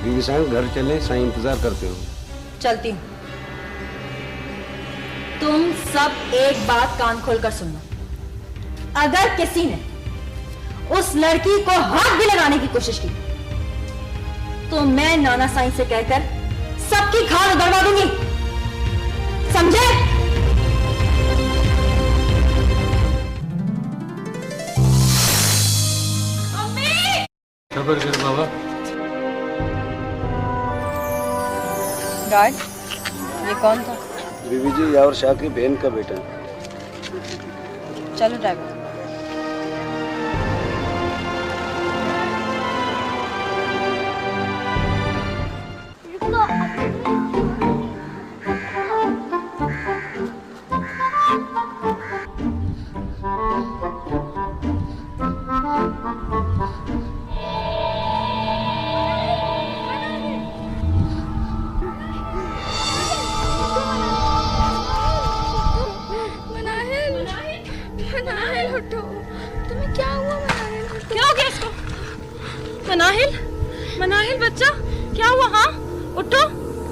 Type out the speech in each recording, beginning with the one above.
बीवी साहब घर चले, साईं इंतजार करते हो। चलती हूँ। तुम सब एक बात कान खोलकर सुनना, अगर किसी ने उस लड़की को हाथ भी लगाने की कोशिश की तो मैं नाना साईं से कहकर सबकी खाल उधड़वा दूंगी, समझे? खबर कर बाबा। गार्ड, ये कौन था? बीवी जी, यावर शाह की बहन का बेटा। चलो ड्राइवर। तुम्हें क्या हुआ मनाहिल? क्या हो गया इसको? मनाहिल, मनाहिल बच्चा क्या हुआ? हाँ उठो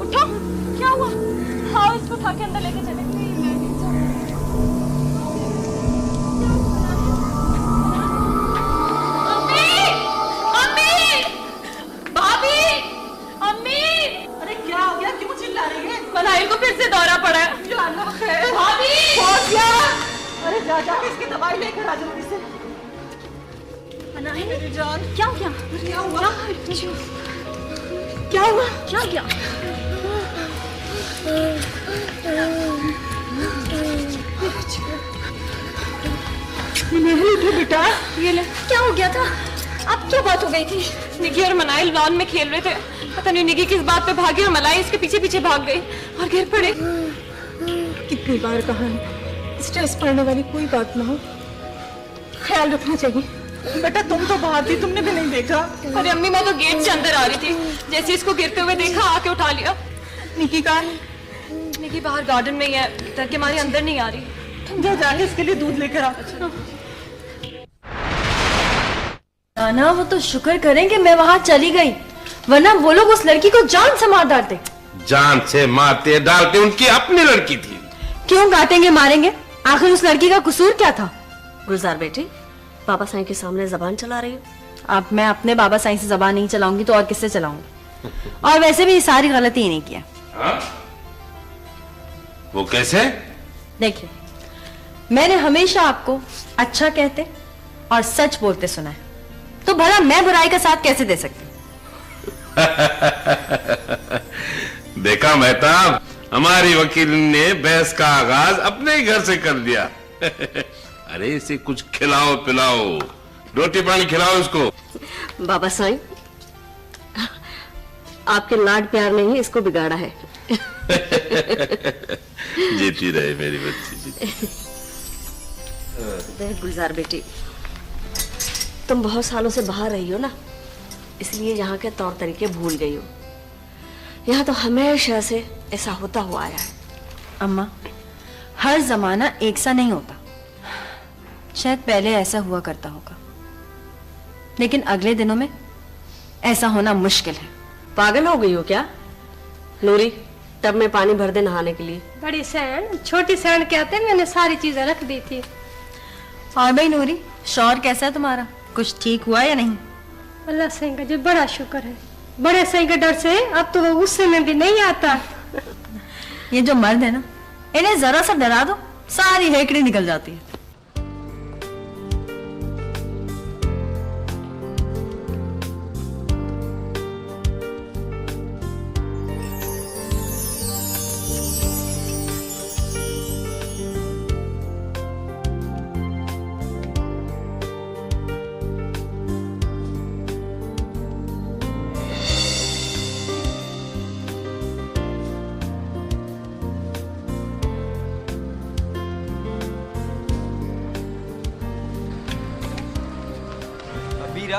उठो, क्या हुआ? हाँ इसको उठा के अंदर लेके चले। अम्मी, अम्मी, भाभी, अम्मी। अरे क्या हो गया, क्यों चिल्ला रही है? मनाहिल को फिर से दौरा पड़ा है। भाभी अरे जा जाके इसकी दवाई लेकर आ जल्दी से। मनाहिल, मेरी जान, क्या क्या क्या हुआ? क्या हुआ? क्या क्या? मनाहिल उठो बेटा। ये ले, क्या हो गया था? अब क्या बात हो गई थी? निकी और मनाहिल लॉन में खेल रहे थे, पता नहीं निकी किस बात पे भागी और मलाई इसके पीछे पीछे भाग गई और गिर पड़े। कितनी बार कहा है, स्ट्रेस पड़ने वाली कोई बात ना हो, ख्याल रखना चाहिए। बेटा तुम तो बाहर थी, तुमने भी नहीं देखा? अरे अम्मी मैं तो गेट से अंदर आ रही थी, जैसे इसको गिरते हुए देखा आके उठा लिया। निकी कहाँ है? निकी बाहर गार्डन में ही है, डर के मारे अंदर नहीं आ रही। तुम जा जाके इसके लिए दूध लेकर आ। नाना वो तो शुक्र करें कि मैं वहां चली गई, वरना वो लोग उस लड़की को जान से मार डालते। जान से मारते डालते, उनकी अपनी लड़की थी। क्यों काटेंगे मारेंगे? आखिर उस लड़की का कसूर क्या था? गुलजार बेटी, बाबा साईं के सामने जबान चला रही हो। अब मैं अपने बाबा साईं से जबान नहीं चलाऊंगी तो और किससे चलाऊंगी? और वैसे भी ये सारी गलती ही नहीं किया। हाँ? वो कैसे? देखिए, मैंने हमेशा आपको अच्छा कहते और सच बोलते सुना है, तो भला मैं बुराई का साथ कैसे दे सकती? देखा मेहताब, हमारी वकील ने बहस का आगाज अपने ही घर से कर दिया। अरे इसे कुछ खिलाओ पिलाओ, रोटी पानी खिलाओ इसको। बाबा साईं, आपके लाड प्यार ने ही इसको बिगाड़ा है। जीती रहे मेरी बच्ची, जीती। देख गुलजार बेटी, तुम बहुत सालों से बाहर रही हो ना, इसलिए यहाँ के तौर तरीके भूल गई हो। यहाँ तो हमेशा से ऐसा होता हुआ आया है। अम्मा, हर जमाना एक सा नहीं होता। शायद पहले ऐसा हुआ करता होगा, लेकिन अगले दिनों में ऐसा होना मुश्किल है। पागल हो गई हो क्या? नूरी, टब में पानी भर दे नहाने के लिए। बड़ी सैन, छोटी सैन कहते हैं, मैंने सारी चीजें रख दी थी। और भाई नूरी, शौहर कैसा है तुम्हारा? कुछ ठीक हुआ या नहीं? अल्लाह साईं का जो बड़ा शुक्र है, बड़े साईं के डर से अब तो वो गुस्से में भी नहीं आता। ये जो मर्द है ना, इन्हें जरा सा डरा दो, सारी हेकड़ी निकल जाती है। मीरा,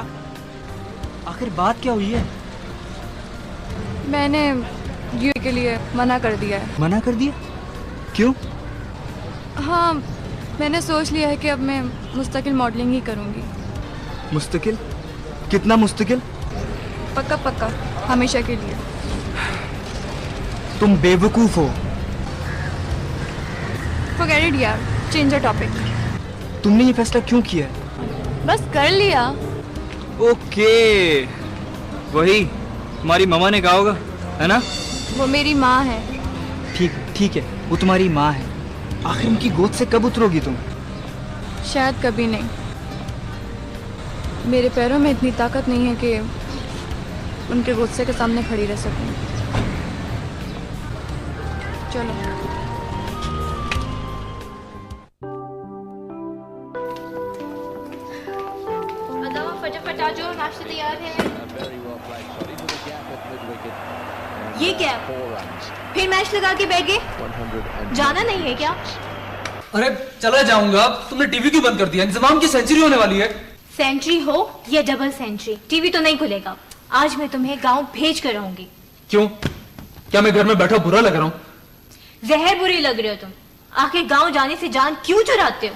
आखिर बात क्या हुई है? मैंने यूए के लिए मना कर दिया है। मना कर दिया? क्यों? हाँ, मैंने सोच लिया है कि अब मैं मुस्तकिल मॉडलिंग ही करूँगी। मुस्तकिल? कितना मुस्तकिल? पक्का पक्का, हमेशा के लिए। तुम बेवकूफ हो। Forget it यार, चेंज द टॉपिक। तुमने ये फैसला क्यों किया है? बस कर लिया। ओके, वही तुम्हारी मम्मा ने कहा होगा, है ना? वो मेरी माँ है। ठीक है, वो तुम्हारी माँ है। आखिर उनकी गोद से कब उतरोगी तुम? शायद कभी नहीं। मेरे पैरों में इतनी ताकत नहीं है कि उनके गुस्से के सामने खड़ी रह सकूं। चलो। फटाफट आ जाओ, नाश्ता तैयार है। ये क्या? फिर मैच लगा के बैठ गए? जाना नहीं है क्या? अरे चला जाऊंगा, तुमने टीवी क्यों बंद कर दिया? इंतजाम की सेंचुरी होने वाली है। सेंचुरी हो या डबल सेंचुरी, टीवी तो नहीं खुलेगा। आज मैं तुम्हें गांव भेज कर रहूंगी। क्यों? क्या मैं घर में बैठा बुरा लग रहा हूँ? जहर बुरी लग रहे हो तुम। आखिर गांव जाने से जान क्यों चुराते हो?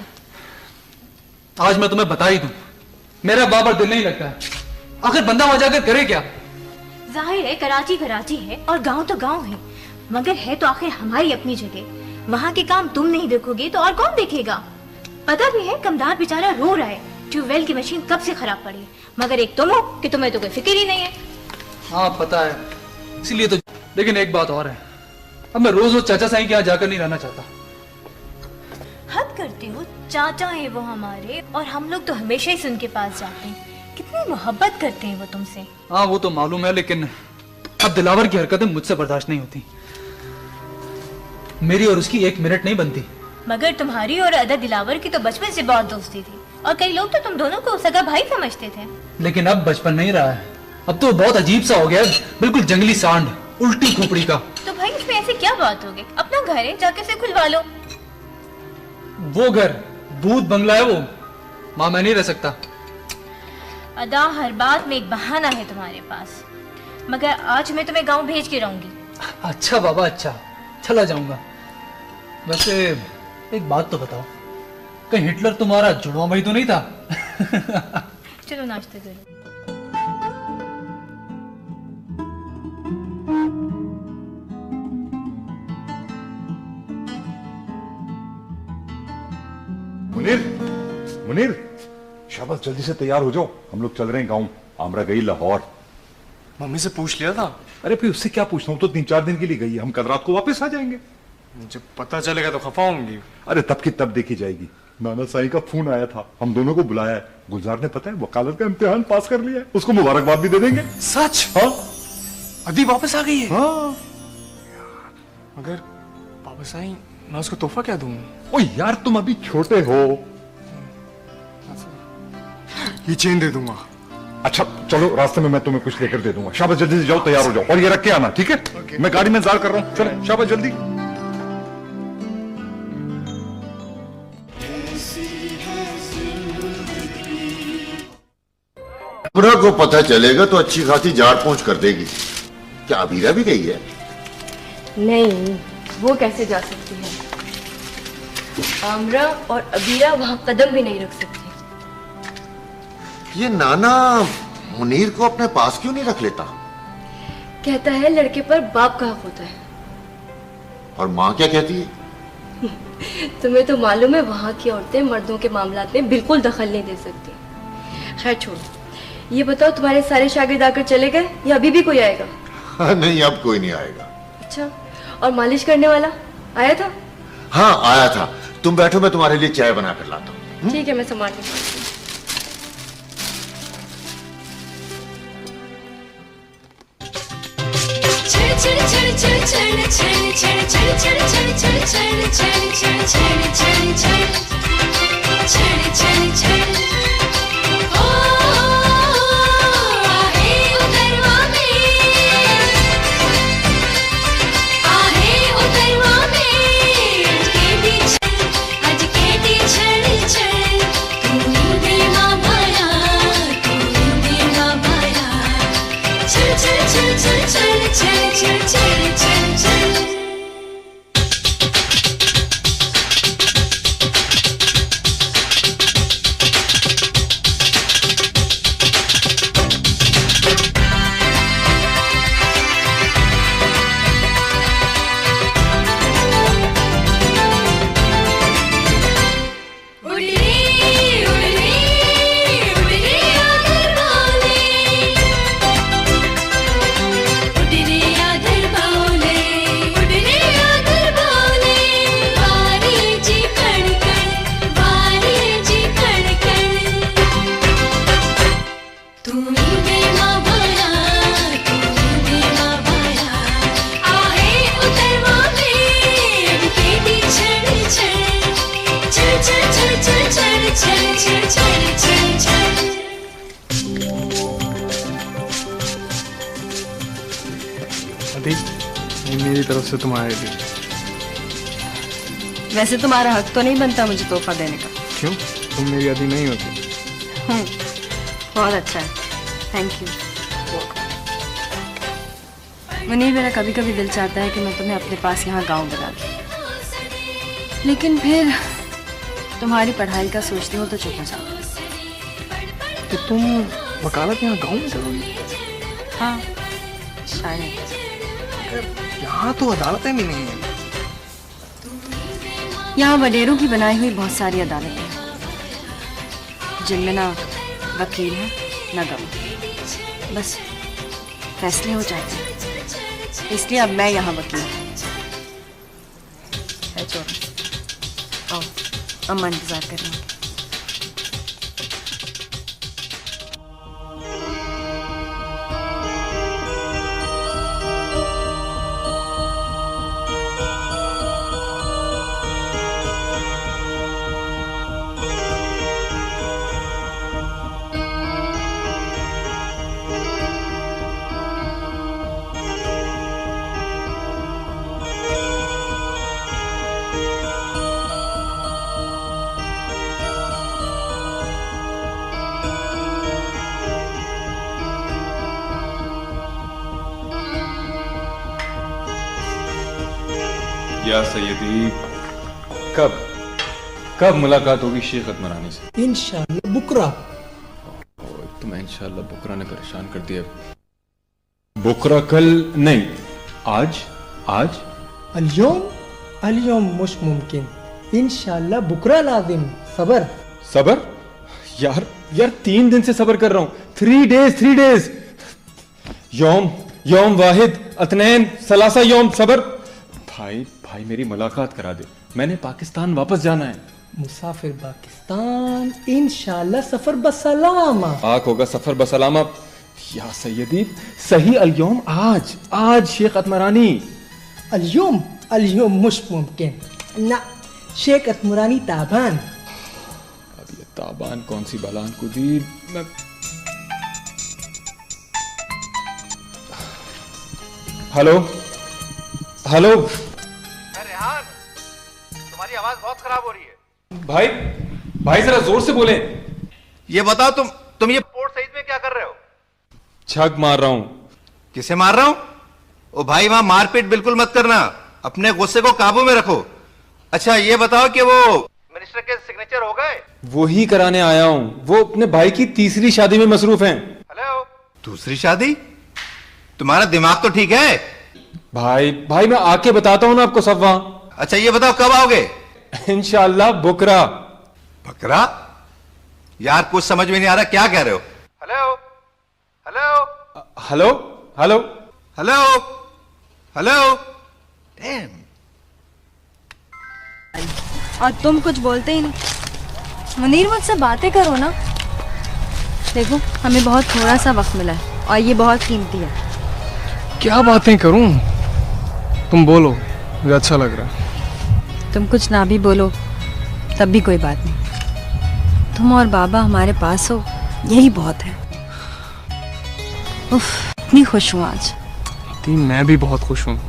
आज मैं तुम्हें बता ही दूं, मेरा बाबर दिल नहीं लगता है। आखिर बंदा वहां जाकर करे क्या? जाहिर है कराची कराची है और गांव तो गांव है, मगर है तो आखिर हमारी अपनी जगह। वहां के काम तुम नहीं देखोगे तो और कौन देखेगा? पता भी है कमदार बेचारा रो रहा है, ट्यूबवेल की मशीन कब से खराब पड़ी, मगर एक तुम हो कि तुम्हें तो कोई फिक्र ही नहीं है। हाँ पता है, इसीलिए तो। लेकिन एक बात और है, अब मैं रोज रोज चाचा साईं के यहाँ जाकर नहीं रहना चाहता। हद करते हो, चाचा है वो हमारे, और हम लोग तो हमेशा ही उनके पास जाते हैं। कितनी मोहब्बत करते हैं वो तुमसे। हाँ वो तो मालूम है, लेकिन अब दिलावर की हरकतें मुझसे बर्दाश्त नहीं होती। मेरी और उसकी एक मिनट नहीं बनती। मगर तुम्हारी और अदा दिलावर की तो बचपन से बहुत दोस्ती थी, और कई लोग तो तुम दोनों को सगा भाई समझते थे। लेकिन अब बचपन नहीं रहा है, अब तो बहुत अजीब सा हो गया है, बिल्कुल जंगली सांड, उल्टी खोपड़ी का। तो भाई इसमें ऐसी क्या बात होगी? अपना घर है, जाके उसे खुलवा लो। वो घर भूत बंगला है वो, माँ मैं नहीं रह सकता। अदा हर बात में एक बहाना है तुम्हारे पास, मगर आज मैं तुम्हें गांव भेज के रहूंगी। अच्छा बाबा अच्छा, चला जाऊंगा। वैसे एक बात तो बताओ, कहीं हिटलर तुम्हारा जुड़वा भाई तो नहीं था? चलो नाश्ते करो। मुनीर, शाबाश, जल्दी से तैयार हो जाओ, हम लोग चल रहे हैं गांव। आमरा गई लाहौर। मम्मी से पूछ लिया था। अरे फिर उससे क्या पूछना, हूं तो 3-4 दिन के लिए गई है, हम कल रात को वापस आ जाएंगे। मुझे पता चलेगा तो खफा होंगी। अरे तब की तब देखी जाएगी। नाना साईं का फोन आया था, हम दोनों को बुलाया है। गुलजार ने पता है वकालत का इम्तिहान पास कर लिया है, उसको मुबारकबाद भी दे देंगे। सच? हाँ, अभी वापस आ गई है। हाँ। अगर वापस आई, मैं उसको तोहफा क्या दूं? ओ यार तुम अभी छोटे हो। ये चेन दे दूंगा। अच्छा चलो, रास्ते में मैं तुम्हें कुछ लेकर दे दूंगा। शाबाश, जल्दी से जाओ, तैयार हो जाओ, और ये रख के आना, ठीक है? मैं गाड़ी में इंतजार कर रहा हूँ। चलो शाबाश, जल्दी। आमरा को पता चलेगा तो अच्छी खासी जाड़ पहुंच कर देगी। क्या अबीरा भी गई है? नहीं, वो कैसे जा सकती है? आमरा और अबीरा वहां कदम भी नहीं रख सकती। ये नाना मुनीर को अपने पास क्यों नहीं रख लेता? कहता है लड़के पर बाप का हक होता है। और माँ क्या कहती है? तुम्हें तो मालूम है वहां की औरतें मर्दों के मामलात में बिल्कुल दखल नहीं दे सकती। खैर छोड़ो, ये बताओ तुम्हारे सारे शागिर्द आकर चले गए या अभी भी कोई आएगा? नहीं, अब कोई नहीं आएगा। अच्छा, और मालिश करने वाला आया था? हाँ आया था। तुम बैठो, मैं तुम्हारे लिए चाय बना कर लाता हूँ। ठीक है, मैं सामान निकालती हूँ। अदी, ये मेरी तरफ से तुम्हारे लिए। वैसे तुम्हारा हक तो नहीं बनता मुझे तोहफा देने का। क्यों? तुम मेरी अदी नहीं होती। बहुत अच्छा है, थैंक यू। मुनीर, मेरा कभी कभी दिल चाहता है कि मैं तुम्हें अपने पास यहाँ गांव बना दूँ, लेकिन फिर तुम्हारी पढ़ाई का सोचती हूँ तो चुप हो जाती हूँ। तो तुम वकालत यहाँ गांव में करोगी? हाँ शायद। यहाँ तो अदालतें भी नहीं है। यहाँ वडेरों की बनाई हुई बहुत सारी अदालतें हैं, जिनमें ना वकील है ना गवाह, बस फैसले हो जाते हैं। इसलिए अब मैं यहाँ वकील हूँ। छोड़ो, आओ, अम्मा इंतजार कर रही हूँ। या सैयदी, कब मुलाकात होगी शेख अतमरानी से? इंशाल्लाह बुकरा। तुम्हें इंशाल्लाह बुकरा ने परेशान कर दिया। बुकरा कल नहीं, आज अल्योम मुश मुमकिन, इंशाल्लाह बुकरा लाजिम। सबर यार 3 दिन से सबर कर रहा हूं। 3 डेज। यौम वाहिद अतनैन सलासा यौम सबर। भाई मेरी मुलाकात करा दे, मैंने पाकिस्तान वापस जाना है। मुसाफिर पाकिस्तान, इंशाल्लाह सफर बसलामा। आक होगा सफर बसलामा। या सैयदी, सही अल्यौम आज शेख अतमरानी। अल्योम मुश मुमकिन ना, शेख अतमरानी ताबान। अब ये ताबान कौन सी बलान को दी मैं। हेलो रेहान, तुम्हारी आवाज बहुत खराब हो रही है। भाई जरा जोर से बोले। ये बताओ तुम ये पोर्ट सईद में क्या कर रहे हो? छक मार रहा हूं। किसे मार रहा हूं? ओ भाई, वहां मारपीट बिल्कुल मत करना, अपने गुस्से को काबू में रखो। अच्छा ये बताओ कि वो मिनिस्टर के सिग्नेचर हो गए? वो ही कराने आया हूं, वो अपने भाई की तीसरी शादी में मसरूफ हैं। हेलो, दूसरी शादी? तुम्हारा दिमाग तो ठीक है? भाई मैं आके बताता हूं ना आपको सब वहां। अच्छा ये बताओ कब आओगे? इंशाल्लाह बकरा। यार कुछ समझ में नहीं आ रहा, क्या कह रहे हो? हेलो। और तुम कुछ बोलते ही नहीं। मुनीर, मुझसे बातें करो ना। देखो, हमें बहुत थोड़ा सा वक्त मिला है और ये बहुत कीमती है। क्या बातें करूं? तुम बोलो, मुझे अच्छा लग रहा है। तुम कुछ ना भी बोलो तब भी कोई बात नहीं। तुम और बाबा हमारे पास हो, यही बहुत है। उफ, इतनी खुश हूँ आज। मैं भी बहुत खुश हूँ।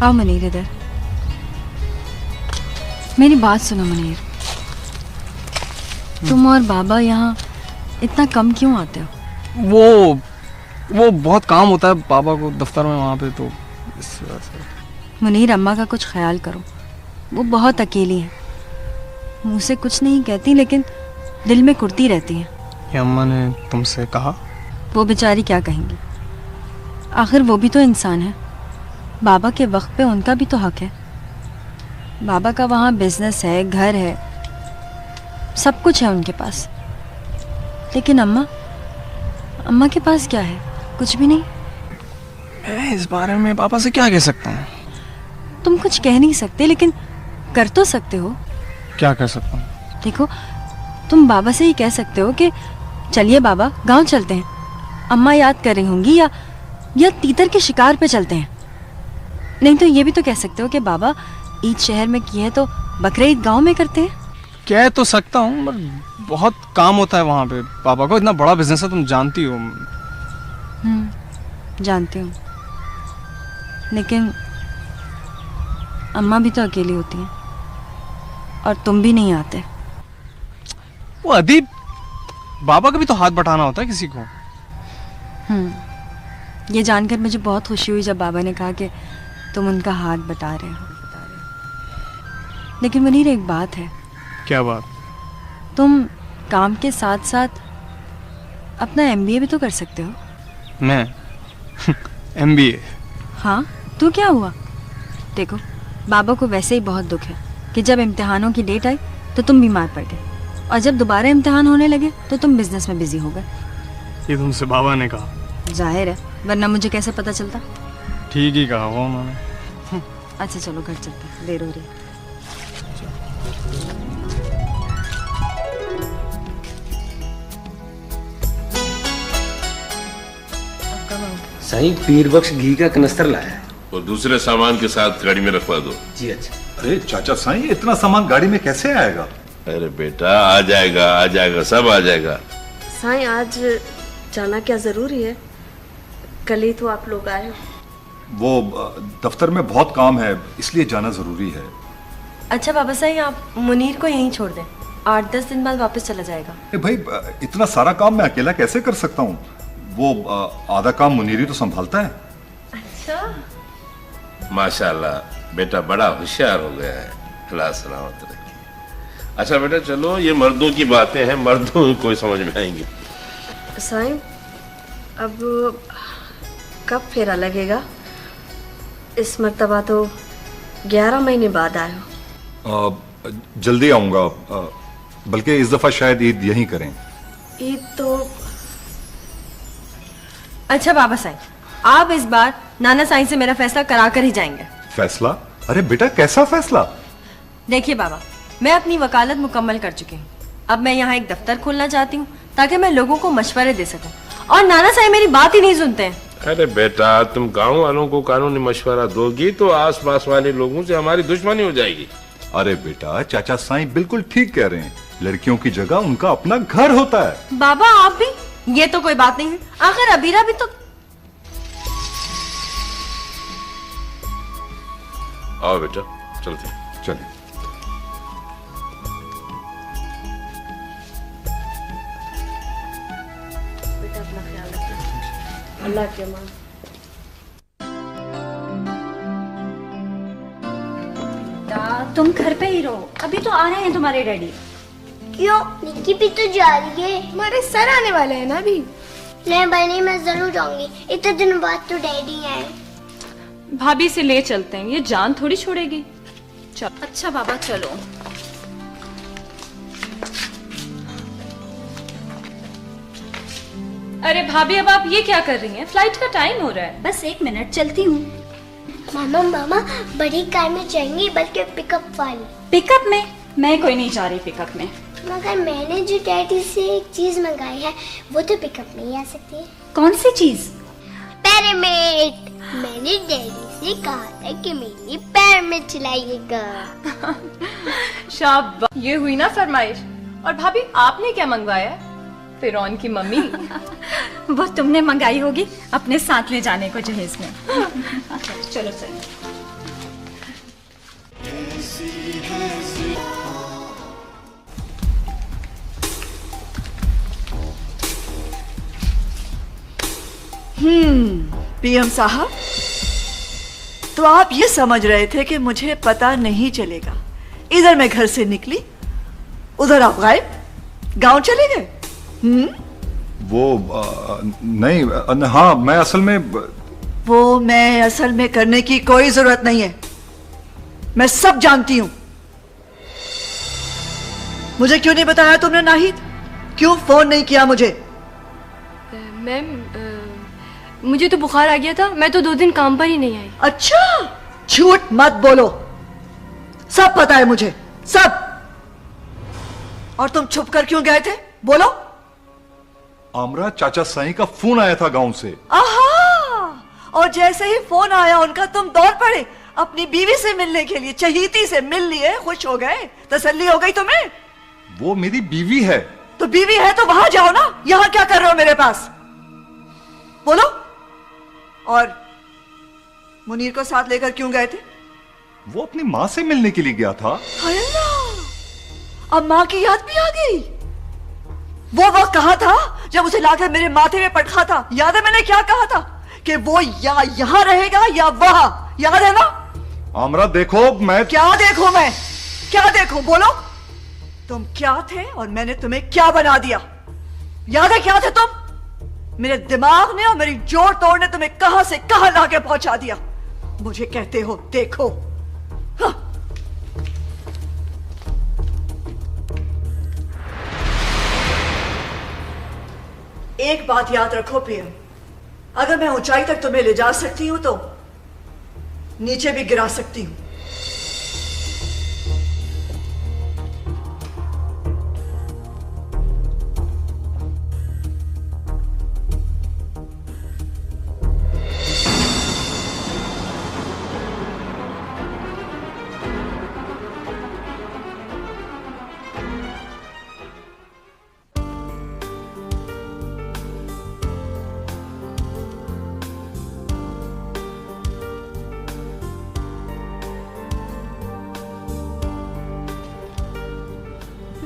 आओ मुनीर इधर, मेरी बात सुनो मुनीर। तुम और बाबा यहाँ इतना कम क्यों आते हो? वो बहुत काम होता है पापा को दफ्तर में वहाँ पे, तो इस वजह से। मुनीर, अम्मा का कुछ ख्याल करो, वो बहुत अकेली है। मुंह से कुछ नहीं कहती लेकिन दिल में कुर्ती रहती है। ये अम्मा ने तुमसे कहा? वो बेचारी क्या कहेंगी, आखिर वो भी तो इंसान है। बाबा के वक्त पे उनका भी तो हक है। बाबा का वहाँ बिजनेस है, घर है, सब कुछ है उनके पास। लेकिन अम्मा के पास क्या है? कुछ भी नहीं। मैं इस बारे में पापा से क्या कह सकता हूँ? तुम कुछ कह नहीं सकते लेकिन कर तो सकते हो। क्या कर सकता हूँ? देखो, तुम बाबा से ही कह सकते हो कि चलिए बाबा गांव चलते हैं, अम्मा याद कर रही होंगी, या तीतर के शिकार पे चलते हैं। नहीं तो ये भी तो कह सकते हो कि बाबा ईद शहर में की है तो बकरीद गांव में करते हैं। कह तो सकता हूँ, पर बहुत काम होता है वहाँ पे। पापा को इतना बड़ा बिजनेस है, तुम जानती हो। जानती हूँ, लेकिन अम्मा भी तो अकेली होती हैं और तुम भी नहीं आते। वो अदीब, बाबा का भी तो हाथ बटाना होता है किसी को। ये जानकर मुझे बहुत खुशी हुई जब बाबा ने कहा कि तुम उनका हाथ बटा रहे हो। लेकिन मुनीर, एक बात है। क्या बात? तुम काम के साथ साथ अपना MBA भी तो कर सकते हो। मैं MBA? हाँ, तो क्या हुआ? देखो, बाबा को वैसे ही बहुत दुख है कि जब इम्तिहानों की डेट आई तो तुम बीमार पड़ गए, और जब दोबारा इम्तिहान होने लगे तो तुम बिजनेस में बिजी हो गए। ये तुमसे बाबा ने कहा? जाहिर है, वरना मुझे कैसे पता चलता। ठीक ही कहा वो उन्होंने। अच्छा चलो घर चलते हैं, देर हो रही है। साईं पीर बख्श घी का कनस्तर लाया है। और दूसरे सामान के साथ गाड़ी में रखवा दो। जी अच्छा। अरे चाचा साईं, इतना सामान गाड़ी में कैसे आएगा? अरे बेटा, आ जाएगा, सब आ जाएगा। साईं, आज जाना क्या जरूरी है? कल ही तो आप लोग आए हो। वो दफ्तर में बहुत काम है, इसलिए जाना जरूरी है। अच्छा बाबा साईं, आप मुनीर को यहीं छोड़ दें, 8-10 दिन बाद वापस चला जाएगा। भाई, इतना सारा काम मैं अकेला कैसे कर सकता हूँ? वो आधा काम मुनीरी तो संभालता है। अच्छा। माशाल्लाह, बेटा बड़ा होशियार हो गया है। अल्लाह सलामत रखे। अच्छा बेटा चलो, ये मर्दों की बातें हैं, मर्दों को समझ में आएंगी। साईं, अब कब फेरा लगेगा? इस मर्तबा तो 11 महीने बाद आए हो। जल्दी आऊंगा, बल्कि इस दफा शायद ईद यहीं करें। ईद तो अच्छा बाबा साईं, आप इस बार नाना साईं से मेरा फैसला करा कर ही जाएंगे। फैसला? अरे बेटा, कैसा फैसला? देखिए बाबा, मैं अपनी वकालत मुकम्मल कर चुकी हूँ। अब मैं यहाँ एक दफ्तर खोलना चाहती हूँ ताकि मैं लोगों को मशवरे दे सकूँ, और नाना साईं मेरी बात ही नहीं सुनते हैं। अरे बेटा, तुम गांव वालों को कानूनी मशवरा दोगी तो आसपास वाले लोगों से हमारी दुश्मनी हो जाएगी। अरे बेटा, चाचा साईं बिल्कुल ठीक कह रहे हैं। लड़कियों की जगह उनका अपना घर होता है। बाबा आप भी, ये तो कोई बात नहीं है। आखिर अबीरा भी तो। आओ बेटा, चलते हैं। चलें। बेटा अपना ख्याल रखना, अल्लाह के मान। तुम घर पे ही रहो, अभी तो आ रहे हैं तुम्हारे डैडी। क्यों? निक्की भी तो जा रही है। हमारे सर आने वाले हैं ना अभी। नहीं बनी, मैं जरूर जाऊंगी, इतने दिन बाद तो डैडी आए। भाभी से ले चलते हैं, ये जान थोड़ी छोड़ेगी। चल। अच्छा बाबा चलो। अरे भाभी, अब आप ये क्या कर रही हैं? फ्लाइट का टाइम हो रहा है। बस 1 मिनट, चलती हूँ। मामा बड़ी कार में जाएंगी, बल्कि पिकअप वाली। पिकअप में? मैं कोई नहीं जा रही पिकअप में। मगर मैंने जो डैडी से एक चीज मंगाई है वो तो पिकअप में ही आ सकती है। कौन सी चीज? पैरामिड। मैंने डैडी से कहा था कि मेरी पैरामिड चलाइएगा। शाबाश, ये हुई ना फरमाइश। और भाभी आपने क्या मंगवाया? फिरौन की मम्मी। वो तुमने मंगाई होगी अपने साथ ले जाने को जहेज में। चलो चलो। पीएम साहब, तो आप ये समझ रहे थे कि मुझे पता नहीं चलेगा। इधर मैं घर से निकली, उधर आप गायब, गांव चले गए। वो नहीं, हाँ मैं असल में वो मैं असल में करने की कोई जरूरत नहीं है, मैं सब जानती हूं। मुझे क्यों नहीं बताया तुमने नाहिद? क्यों फोन नहीं किया मुझे? मैम, मुझे तो बुखार आ गया था, मैं तो 2 दिन काम पर ही नहीं आई। अच्छा, झूठ मत बोलो, सब पता है मुझे, सब। और तुम छुप कर क्यों गए थे? बोलो। आमरा, चाचा साईं का फोन आया था गांव से। आहा, और जैसे ही फोन आया उनका तुम दौड़ पड़े अपनी बीवी से मिलने के लिए, चहीती से मिल लिए, खुश हो गए, तसल्ली हो गई तुम्हें? वो मेरी बीवी है। तो बीवी है तो वहां जाओ ना, यहां क्या कर रहे हो मेरे पास? बोलो। और मुनीर को साथ लेकर क्यों गए थे? वो अपनी माँ से मिलने के लिए गया था। हाय अल्लाह, अब माँ की याद भी आ गई। वो वक्त कहा था जब उसे लाकर मेरे माथे में पटखा था। याद है मैंने क्या कहा था कि वो या यहाँ रहेगा या वहां, याद है ना? आमरा देखो, मैं क्या देखो, मैं क्या देखो, बोलो। तुम क्या थे और मैंने तुम्हें क्या बना दिया? याद है क्या थे तुम? मेरे दिमाग ने और मेरी जोड़ तोड़ ने तुम्हें कहां से कहां लाके पहुंचा दिया। मुझे कहते हो देखो। हाँ। एक बात याद रखो पीएम, अगर मैं ऊंचाई तक तुम्हें ले जा सकती हूं तो नीचे भी गिरा सकती हूं।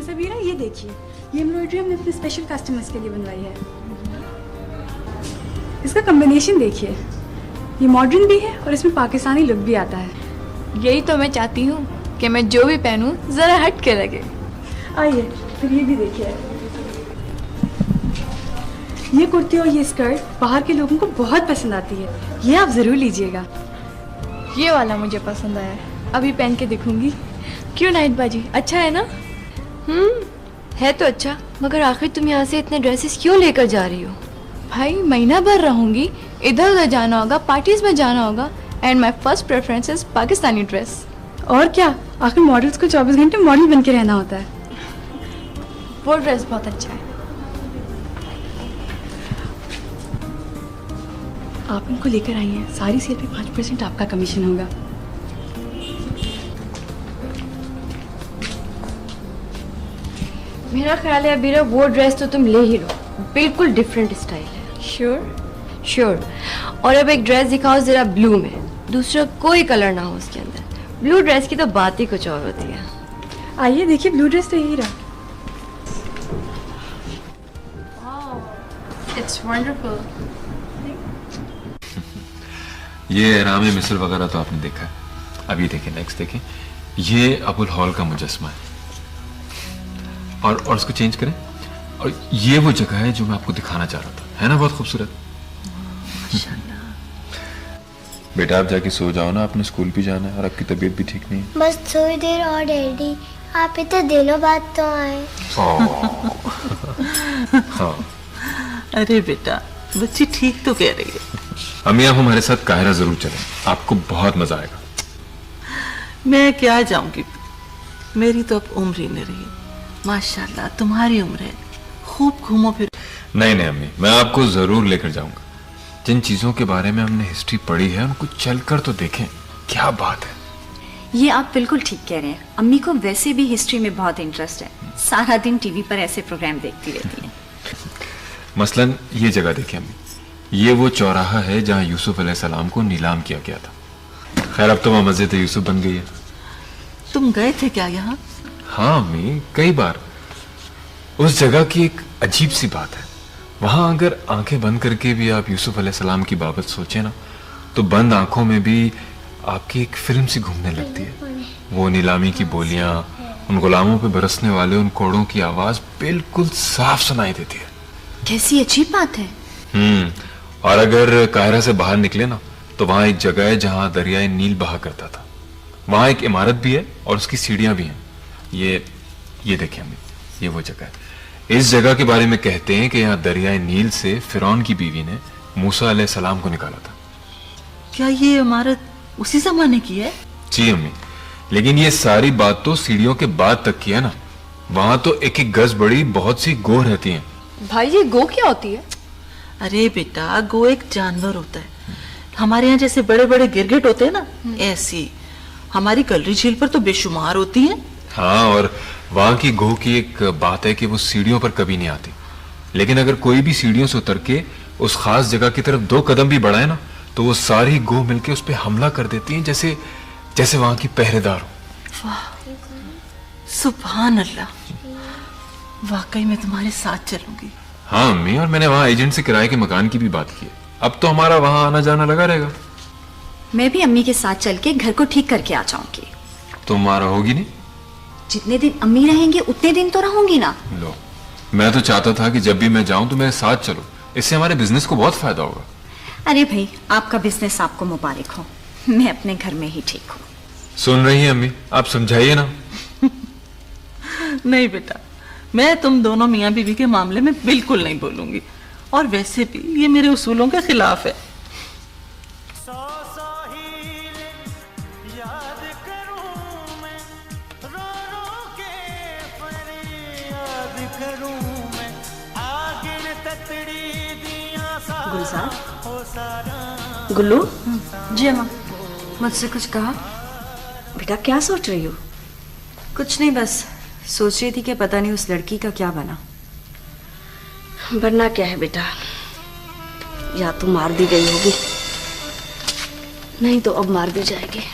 सबीरा ये देखिए, ये एम्ब्रॉयडरी हमने अपने स्पेशल कस्टमर्स के लिए बनवाई है। इसका कॉम्बिनेशन देखिए, ये मॉडर्न भी है और इसमें पाकिस्तानी लुक भी आता है। यही तो मैं चाहती हूँ कि मैं जो भी पहनूं जरा हट के लगे। आइए फिर ये भी देखिए, ये कुर्ती और ये स्कर्ट बाहर के लोगों को बहुत पसंद आती है, ये आप जरूर लीजिएगा। ये वाला मुझे पसंद आया, अभी पहन के दिखूंगी। क्यों नाइट बाजी, अच्छा है ना? है तो अच्छा, मगर आखिर तुम यहाँ से इतने ड्रेसेस क्यों लेकर जा रही हो? भाई महीना भर रहूंगी, इधर उधर जाना होगा, पार्टीज में जाना होगा, and my first preference is Pakistani dress. और क्या, आखिर मॉडल्स को 24 घंटे मॉडल बन के रहना होता है। वो ड्रेस बहुत अच्छा है। आप इनको लेकर आई हैं, सारी सेल पे 5% आपका कमीशन होगा। मेरा ख्याल है अबीरा वो ड्रेस तो तुम ले ही लो, बिल्कुल डिफरेंट स्टाइल है। श्योर? श्योर। और अब एक ड्रेस दिखाओ जरा ब्लू में, दूसरा कोई कलर ना हो उसके अंदर। ब्लू ड्रेस की तो बात ही कुछ और होती है। आइए देखिए, ब्लू ड्रेस तो यही रहा। It's wonderful. ये रामे मिसल वगैरह तो आपने देखा है, अभी देखिए नेक्स्ट देखिए, ये अबुल हॉल का मुजस्मा है। और उसको चेंज करें, और ये वो जगह है जो मैं आपको दिखाना चाह रहा था, है ना? बहुत खूबसूरत। बेटा आप जाके सो जाओ ना, आपने स्कूल भी जाना है और आपकी तबीयत भी ठीक नहीं है। बस थोड़ी देर और डैडी, आप इतने दिनों बाद तो आए। हाँ। अरे बेटा, बच्ची ठीक तो कह रही है। अम्मी आप हमारे साथ काहिरा जरूर चलें, आपको बहुत मजा आएगा। मैं क्या जाऊंगी, मेरी तो अब उम्र ही नहीं रही। माशाल्लाह तुम्हारी उम्र है, खूब घूमो फिर। नहीं नहीं अम्मी, मैं आपको जरूर लेकर जाऊंगा। जिन चीजों के बारे में हमने हिस्ट्री पढ़ी है उनको चलकर तो देखें, क्या बात है। ये आप बिल्कुल ठीक कह रहे हैं, अम्मी को वैसे भी हिस्ट्री में बहुत इंटरेस्ट है, सारा दिन टीवी पर ऐसे प्रोग्राम देखती रहती हैं। मसलन ये जगह देखें अम्मी, ये वो चौराहा है जहां यूसुफ अलैहिस्सलाम को नीलाम किया गया था। खैर अब तो वहां मस्जिद यूसुफ बन गई है। तुम गए थे क्या यहाँ? हाँ अम्मी, कई बार। उस जगह की एक अजीब सी बात है, वहां अगर आंखें बंद करके भी आप यूसुफ अलैहिस्सलाम की बाबत सोचें ना, तो बंद आंखों में भी आपकी एक फिल्म सी घूमने लगती है। वो नीलामी की बोलियां, उन गुलामों पे बरसने वाले उन कोड़ों की आवाज बिल्कुल साफ सुनाई देती है। कैसी अजीब बात है। और अगर काहिरा से बाहर निकले ना, तो वहां एक जगह है जहां दरियाए नील बहा करता था। वहां एक इमारत भी है और उसकी सीढ़ियां भी हैं। ये देखें हमें, ये वो जगह है। इस जगह के बारे में कहते हैं कि यहाँ दरियाए नील से फिरौन की बीवी ने मूसा अलैहिस्सलाम को निकाला था। क्या ये इमारत उसी जमाने की है? जी अम्मी, लेकिन ये सारी बात तो सीढ़ियों के बाद तक की है ना। वहां तो एक एक गज बड़ी बहुत सी गो रहती हैं। भाई ये गो क्या होती है? अरे बेटा, गो एक जानवर होता है। हमारे यहाँ जैसे बड़े बड़े गिरगिट होते हैं ना, ऐसी हमारी कलरी झील पर तो बेशुमार होती हैं। हाँ, और वहां की गो की एक बात है कि वो सीढ़ियों पर कभी नहीं आती, लेकिन अगर कोई भी सीढ़ियों से उतर के उस खास जगह की तरफ 2 कदम भी बढ़ाए ना, तो वो सारी गो मिलके उस पर हमला कर देती हैं, जैसे जैसे वहां की पहरेदार हो। वाह, सुभान अल्लाह, वाकई मैं तुम्हारे साथ चलूंगी। हाँ अम्मी, और मैंने वहां एजेंट से किराए के मकान की भी बात की है। अब तो हमारा वहां आना जाना लगा रहेगा। मैं भी अम्मी के साथ चल के घर को ठीक करके आ जाऊंगी। तुम्हारा होगी नहीं? जितने दिन अम्मी रहेंगे उतने दिन तो रहूंगी ना। लो, मैं तो चाहता था कि जब भी मैं जाऊं तो मेरे साथ चलो, इससे हमारे बिजनेस को बहुत फायदा होगा। अरे भाई, आपका बिजनेस आपको मुबारक हो, मैं अपने घर में ही ठीक हूँ। सुन रही हैं अम्मी, आप समझाइए ना। नहीं बेटा, मैं तुम दोनों मियाँ बीवी के मामले में बिल्कुल नहीं बोलूंगी, और वैसे भी ये मेरे उसूलों के खिलाफ है। गुल्लू। जी अम्मा, मुझसे कुछ कहा? बेटा क्या सोच रही हो? कुछ नहीं, बस सोच रही थी कि पता नहीं उस लड़की का क्या बना। बनना क्या है बेटा, या तो मार दी गई होगी, नहीं तो अब मार दी जाएगी।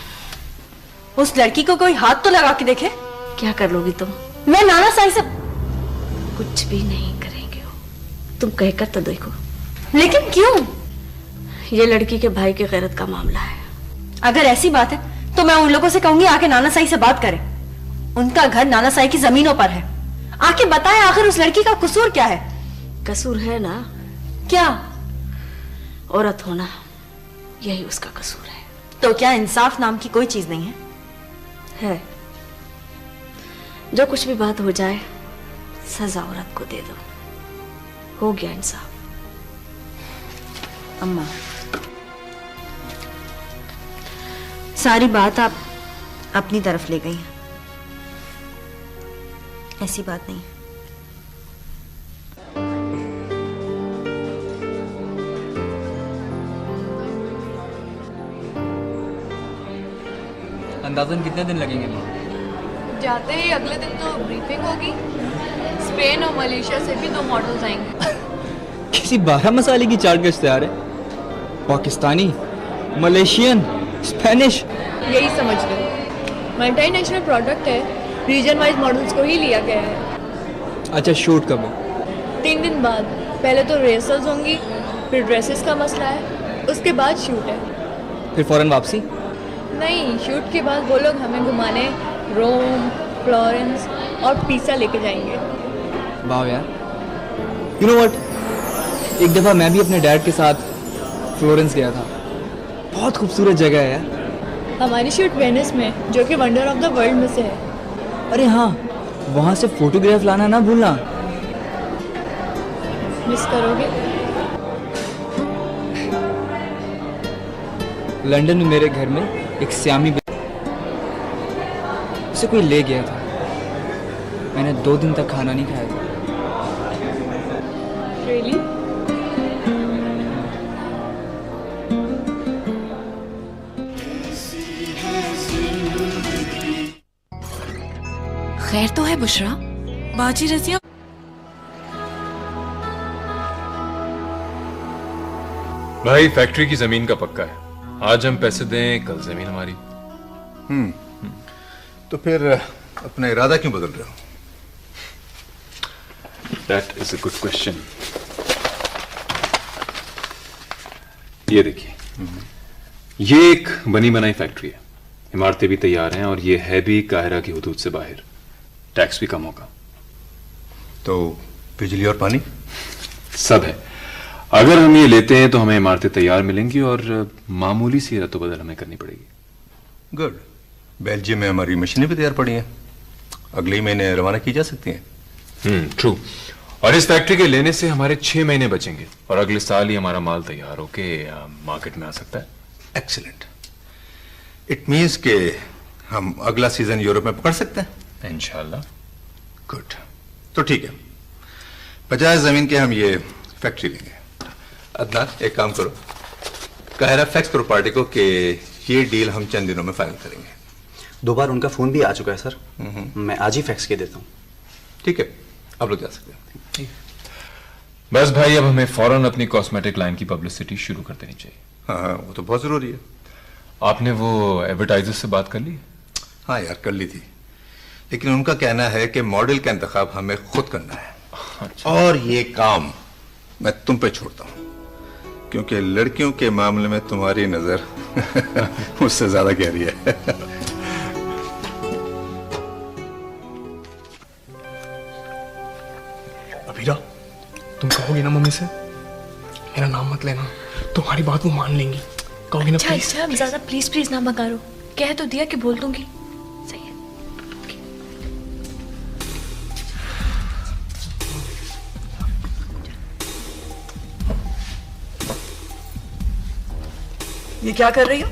उस लड़की को कोई हाथ तो लगा के देखे। क्या कर लोगी तुम? मैं नाना साई से कुछ भी नहीं करेंगे हो, तुम कहकर तो देखो। लेकिन क्यों? ये लड़की के भाई की गैरत का मामला है। अगर ऐसी बात है तो मैं उन लोगों से कहूंगी आके नाना साई से बात करें। उनका घर नाना साई की जमीनों पर है, आके बताएं आखिर उस लड़की का कसूर क्या है। कसूर है ना? क्या? औरत होना, यही उसका कसूर है। तो क्या इंसाफ नाम की कोई चीज नहीं है? है। जो कुछ भी बात हो जाए, सजा औरत को दे दो, हो गया इंसाफ। अम्मा, सारी बात आप अपनी तरफ ले गई हैं। ऐसी बात नहीं है। अंदाजन कितने दिन लगेंगे माँ? जाते ही अगले दिन तो ब्रीफिंग होगी। स्पेन और मलेशिया से भी 2 मॉडल्स आएंगे। किसी 12 मसाले की चार्ट का इश्तेहार है? पाकिस्तानी, मलेशियन, स्पेनिश, यही समझ लो। मल्टीनेशनल प्रोडक्ट है, रीजन वाइज मॉडल्स को ही लिया गया है। अच्छा, शूट कब है? 3 दिन बाद। पहले तो रिहर्सल्स होंगी, फिर ड्रेसेस का मसला है, उसके बाद शूट है। फिर फौरन वापसी? नहीं, शूट के बाद वो लोग हमें घुमाने रोम, फ्लोरेंस और पिसा लेके जाएंगे। वाह यार, यू नो व्हाट, एक दफ़ा मैं भी अपने डैड के साथ फ्लोरेंस गया था। बहुत खूबसूरत जगह है यार। हमारी शूट वेनिस में, जो कि वंडर ऑफ द वर्ल्ड में से है। अरे हाँ, वहाँ से फोटोग्राफ लाना ना भूलना। मिस करोगे? लंदन में मेरे घर में एक श्यामी उसे कोई ले गया था। मैंने 2 दिन तक खाना नहीं खाया था। Really? खैर तो है बुशरा? बाजी रजिया भाई, फैक्ट्री की जमीन का पक्का है। आज हम पैसे दें, कल जमीन हमारी। तो फिर अपना इरादा क्यों बदल रहे हो? That is a good question. ये देखिए, ये एक बनी बनाई फैक्ट्री है। इमारतें भी तैयार हैं और ये है भी काहिरा की हुदूद से बाहर। टैक्स भी कम होगा। तो बिजली और पानी सब है। अगर हम ये लेते हैं तो हमें इमारतें तैयार मिलेंगी और मामूली सी रद्द-बदल हमें करनी पड़ेगी। गुड। बेल्जियम में हमारी मशीनें भी तैयार पड़ी हैं, अगले ही महीने रवाना की जा सकती हैं। ट्रू। और इस फैक्ट्री के लेने से हमारे 6 महीने बचेंगे और अगले साल ही हमारा माल तैयार होके मार्केट में आ सकता है। एक्सीलेंट। इट मीन्स के हम अगला सीजन यूरोप में पकड़ सकते हैं इंशाल्लाह। गुड। तो ठीक है, 50 जमीन के हम ये फैक्ट्री लेंगे। अदनान, एक काम करो, काहिरा फैक्स करो पार्टी को कि ये डील हम चंद दिनों में फाइनल करेंगे। 2 बार उनका फोन भी आ चुका है सर। मैं आज ही फैक्स के देता हूँ। ठीक है, आप लोग जा सकते हैं। बस भाई, अब हमें फौरन अपनी कॉस्मेटिक लाइन की पब्लिसिटी शुरू कर देनी चाहिए। हाँ वो तो बहुत जरूरी है। आपने वो एडवर्टाइजर से बात कर ली? हाँ यार कर ली थी, लेकिन उनका कहना है कि मॉडल का इंतखाब हमें खुद करना है। अच्छा। और ये काम मैं तुम पे छोड़ता हूँ, क्योंकि लड़कियों के मामले में तुम्हारी नजर मुझसे ज्यादा गहरी है। अबीरा, तुम कहोगी ना मम्मी से मेरा नाम मत लेना, तुम्हारी बात वो मान लेंगी। कहोगी ना प्लीज? अच्छा ज्यादा प्लीज प्लीज ना मकारो, कह तो दिया कि बोल दूंगी। सही है। ये क्या कर रही हो?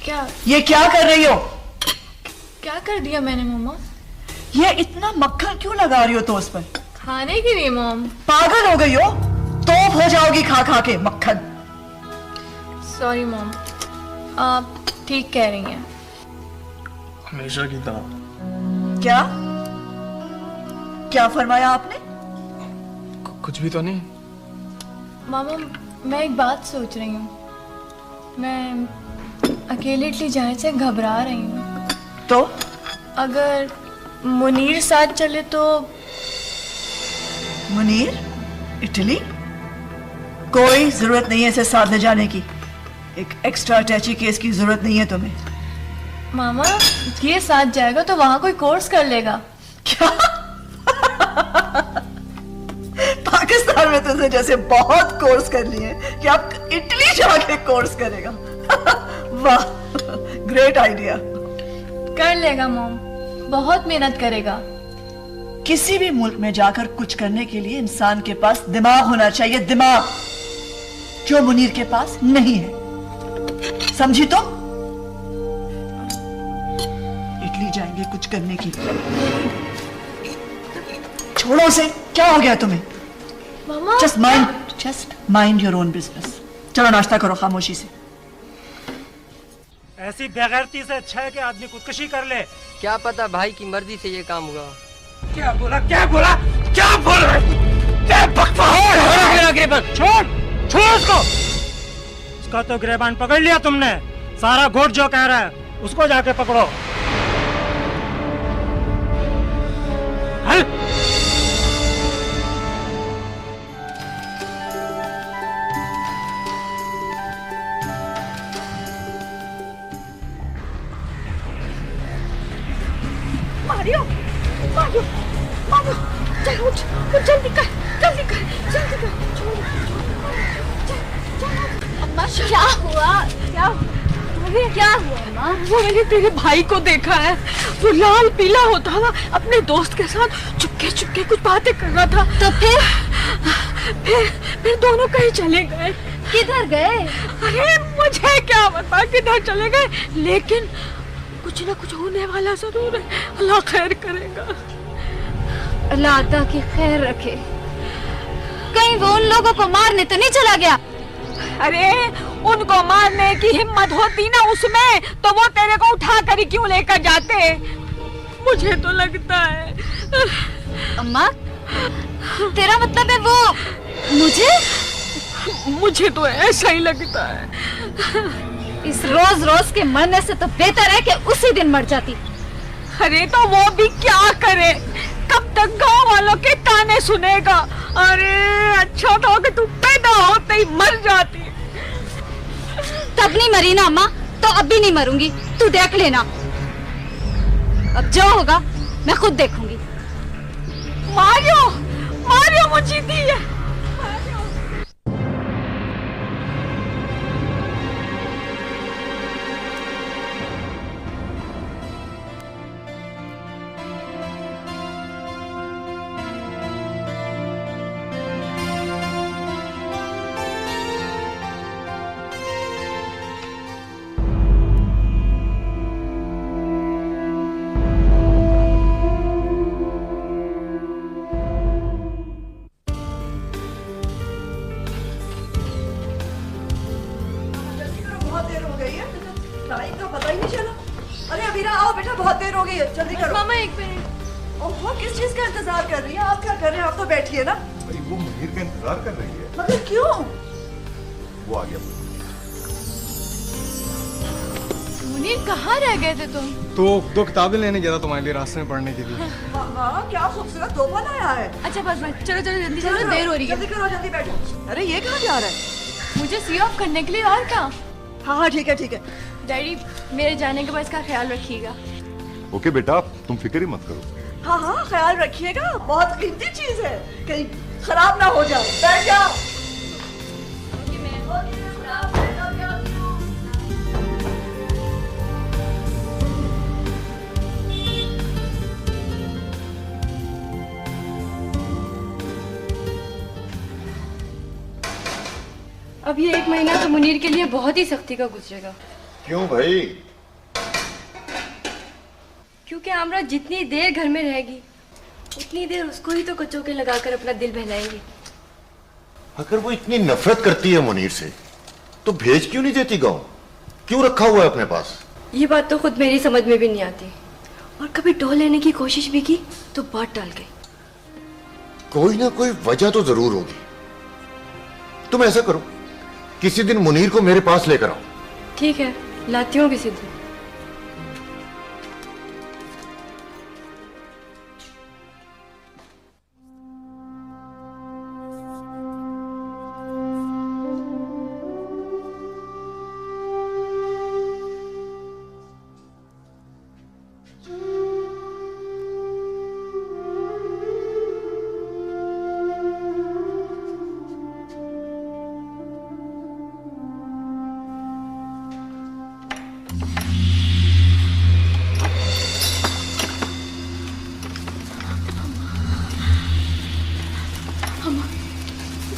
क्या ये क्या कर रही हो? क्या कर दिया मैंने मम्मा? ये इतना मक्खन क्यों लगा रही हो तो उस पर? खाने के लिए मॉम। पागल हो गई हो? तोप हो जाओगी खा खा के मक्खन। सॉरी मॉम, आप ठीक कह रही हैं। हमेशा की तरह। क्या क्या फरमाया आपने? कुछ भी तो नहीं। मामा मैं एक बात सोच रही हूँ, मैं अकेले इटली जाने से घबरा रही हूँ। तो अगर मुनीर साथ चले तो? मुनीर इटली? कोई जरूरत नहीं है इसे साथ ले जाने की। एक एक्स्ट्रा अटैची केस की जरूरत नहीं है तुम्हें। मामा ये साथ जाएगा तो वहां कोई कोर्स कर लेगा। क्या? पाकिस्तान में तुझे जैसे बहुत कोर्स कर लिए कि आप इटली जाके कोर्स करेगा। वाह, ग्रेट आइडिया। कर लेगा मॉम, बहुत मेहनत करेगा। किसी भी मुल्क में जाकर कुछ करने के लिए इंसान के पास दिमाग होना चाहिए, दिमाग, जो मुनीर के पास नहीं है। समझी तुम? इटली जाएंगे कुछ करने के लिए। छोड़ो उसे, क्या हो गया तुम्हें? मामा just mind your own business. चलो नाश्ता करो खामोशी से। ऐसी बेगैरती से अच्छा है कि आदमी खुदकुशी कर ले। क्या पता भाई की मर्जी से ये काम हुआ। क्या बोला क्या बोला क्या बोल रहे? क्या बकवास है मेरा गिरबान? छोड़ छोड़ उसको। उसका तो गिरबान पकड़ लिया तुमने। सारा घोट जो कह रहा है उसको जाके पकड़ो। हल मारियो मारियो मारियो चल उठ जल्दी कर जल्दी कर जल्दी कर। अम्मा क्या हुआ? क्या हुआ अम्मा? वो मैंने तेरे भाई को देखा है, वो लाल पीला होता हुआ अपने दोस्त के साथ चुपके चुपके कुछ बातें कर रहा था। तो फिर दोनों कहीं चले गए। किधर गए? अरे मुझे क्या पता किधर चले गए, लेकिन कुछ ना कुछ होने वाला जरूर है। अल्लाह खैर करेगा। अल्लाह अता की खैर रखे। कहीं वो उन लोगों को मारने तो नहीं चला गया? अरे उनको मारने की हिम्मत होती ना उसमें तो वो तेरे को उठा कर ही क्यों लेकर जाते? मुझे तो लगता है। अम्मा तेरा मतलब है वो मुझे तो ऐसा ही लगता है। इस रोज रोज के मरने से तो बेहतर है कि उसी दिन मर जाती। अरे तो वो भी क्या करे, कब तक गांव वालों के ताने सुनेगा? अरे अच्छा था कि तू पैदा होते ही मर जाती। तब नहीं मरी ना अम्मा, तो अब भी नहीं मरूंगी, तू देख लेना। अब जो होगा मैं खुद देखूंगी। मारियो मुझे दी है। जल्दी करो। मामा एक मिनट। ओहो किस चीज का इंतजार कर रही है? आप क्या कर रहे हैं? आप तो बैठिए ना। वो मुनीर का इंतजार कर रही है। मगर क्यों? वो आ गया। मुनीर कहाँ रह गए थे तुम? तो 2 किताबें लेने गया था तुम्हारे लिए रास्ते में पढ़ने के लिए। वाह क्या खूबसूरत तोहफा लाया है। अच्छा बस चलो चलो जल्दी चलो, देर हो रही है। जल्दी करो, जल्दी बैठो। अरे ये कहाँ जा रहा है? मुझे सी ऑफ करने के लिए। और कहाँ? हाँ ठीक है ठीक है। डैडी मेरे जाने के बाद इसका ख्याल रखिएगा। ओके बेटा, तुम फिक्र ही मत करो। हाँ हाँ ख्याल रखिएगा, बहुत कीमती चीज है, कहीं खराब ना हो जाए। बैठ जाओ। अब ये 1 महीना तो मुनीर के लिए बहुत ही सख्ती का गुजरेगा। क्यों भाई? क्योंकि आमरा जितनी देर घर में रहेगी उतनी देर उसको ही तो कचौके लगाकर अपना दिल बहलाएंगे। अगर वो इतनी नफरत करती है मुनीर से तो भेज क्यों नहीं देती गांव? क्यों रखा हुआ है अपने पास? ये बात तो खुद मेरी समझ में भी नहीं आती, और कभी ढो लेने की कोशिश भी की तो बात टाल गई। कोई ना कोई वजह तो जरूर होगी। तुम ऐसा करो, किसी दिन मुनीर को मेरे पास लेकर आओ। ठीक है, लाती हूँ किसी दिन।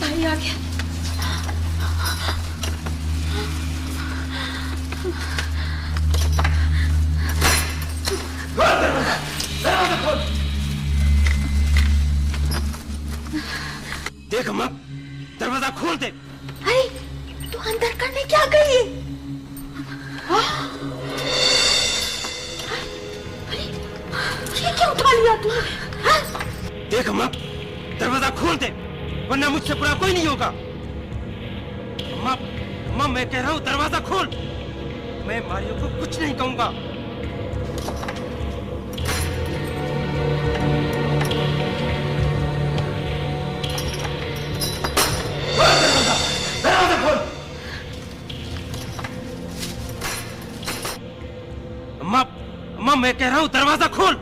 भाई आ गया। देख अम्मा, दरवाजा खोल दे। अरे तू अंदर करने क्या गई? अरे ये क्या उठा लिया तूने? देख अम्मा, दरवाजा खोल दे, वरना मुझसे बुरा कोई नहीं होगा। अम्मा, अम्मा मैं कह रहा हूँ दरवाजा खोल। मैं मारियो को कुछ नहीं कहूंगा। दरवाजा खोल। अम्मा, अम्मा मैं कह रहा हूँ दरवाजा खोल।